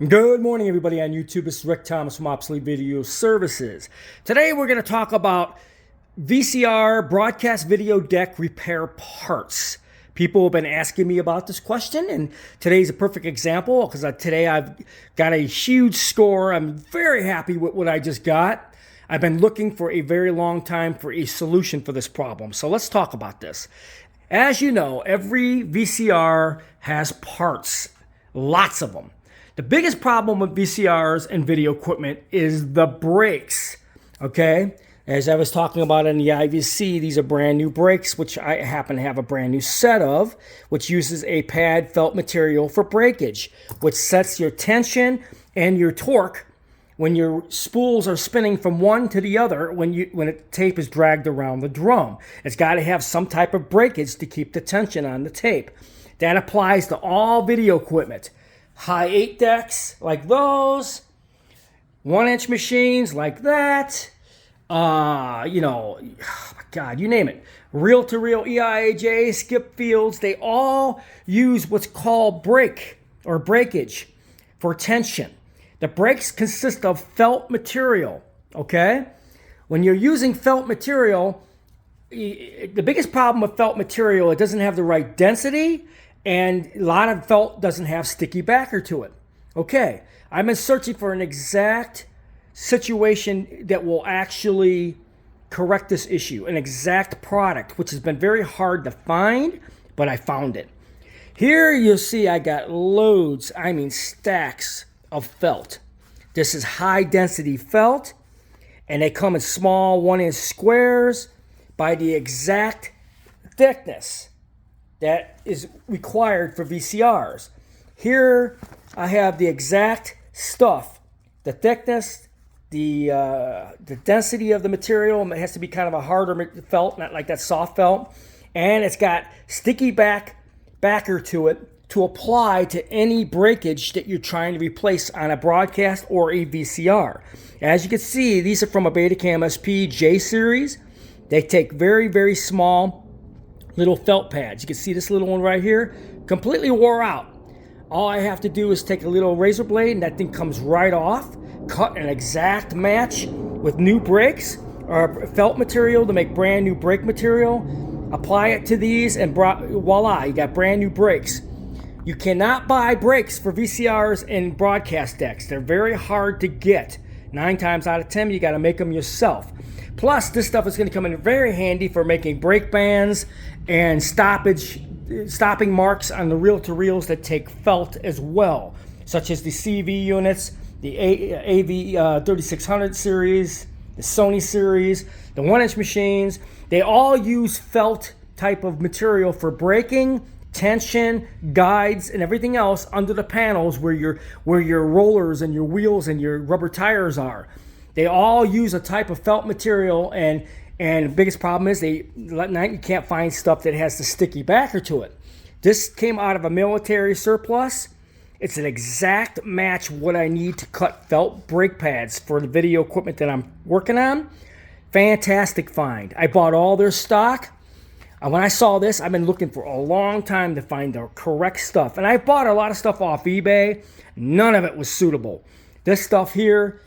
Good morning, everybody on YouTube. This is Rick Thomas from Obsolete Video Services. Today, we're going to talk about VCR broadcast video deck repair parts. People have been asking me about this question, and today's a perfect example because today I've got a huge score. I'm very happy with what I just got. I've been looking for a very long time for a solution for this problem. So let's talk about this. As you know, every VCR has parts, lots of them. The biggest problem with VCRs and video equipment is the brakes, okay? As I was talking about in the IVC, these are brand new brakes, which I happen to have a brand new set of, which uses a pad felt material for breakage, which sets your tension and your torque when your spools are spinning from one to the other when a tape is dragged around the drum. It's got to have some type of breakage to keep the tension on the tape. That applies to all video equipment. High 8 decks like those, 1-inch machines like that, oh my God, you name it. Reel-to-reel EIAJ, skip fields, they all use what's called brake or breakage for tension. The brakes consist of felt material, okay? When you're using felt material, the biggest problem with felt material, it doesn't have the right density, and a lot of felt doesn't have sticky backer to it. Okay, I've been searching for an exact situation that will actually correct this issue, an exact product, which has been very hard to find, but I found it. Here you'll see I got loads, stacks of felt. This is high density felt, and they come in small 1-inch squares by the exact thickness that is required for VCRs. Here I have the exact stuff, the thickness, the density of the material. It has to be kind of a harder felt, not like that soft felt, and it's got sticky backer to it to apply to any breakage that you're trying to replace on a broadcast or a VCR. As you can see, these are from a Betacam SP J series. They take very, very small little felt pads. You can see this little one right here, completely wore out. All I have to do is take a little razor blade and that thing comes right off, cut an exact match with new brakes or felt material to make brand new brake material, apply it to these, and voila, you got brand new brakes. You cannot buy brakes for VCRs and broadcast decks. They're very hard to get. 9 times out of 10, you got to make them yourself. Plus, this stuff is going to come in very handy for making brake bands and stopping marks on the reel-to-reels that take felt as well, such as the CV units, the AV 3600 series, the Sony series, the 1-inch machines. They all use felt type of material for braking, tension, guides, and everything else under the panels where your rollers and your wheels and your rubber tires are. They all use a type of felt material, and the biggest problem is you can't find stuff that has the sticky backer to it. This came out of a military surplus. It's an exact match what I need to cut felt brake pads for the video equipment that I'm working on. Fantastic find. I bought all their stock. And when I saw this, I've been looking for a long time to find the correct stuff. And I bought a lot of stuff off eBay. None of it was suitable. This stuff here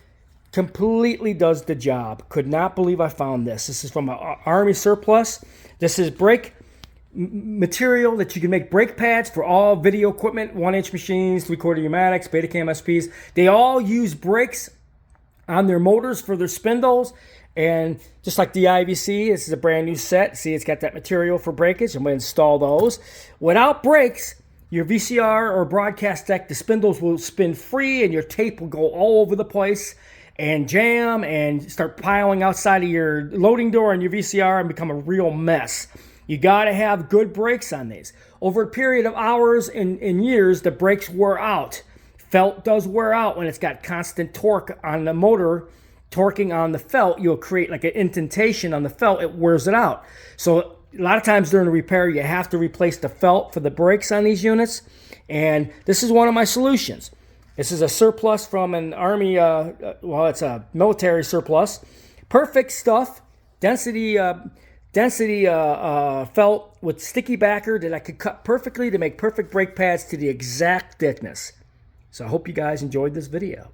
completely does the job. Could not believe I found this. This is from an Army surplus. This is brake material that you can make brake pads for all video equipment, 1-inch machines, 3/4 pneumatics, Betacam SPs. They all use brakes on their motors for their spindles. And just like the IVC, this is a brand new set. See, it's got that material for breakage. I'm going to install those. Without brakes, your VCR or broadcast deck, the spindles will spin free and your tape will go all over the place and jam and start piling outside of your loading door on your VCR and become a real mess. You got to have good brakes on these. Over a period of hours and years, the brakes wear out. Felt does wear out when it's got constant torque on the motor. Torquing on the felt, you'll create like an indentation on the felt. It wears it out. So a lot of times during the repair, you have to replace the felt for the brakes on these units. And this is one of my solutions. This is a surplus from an Army, it's a military surplus. Perfect stuff, density felt with sticky backer that I could cut perfectly to make perfect brake pads to the exact thickness. So I hope you guys enjoyed this video.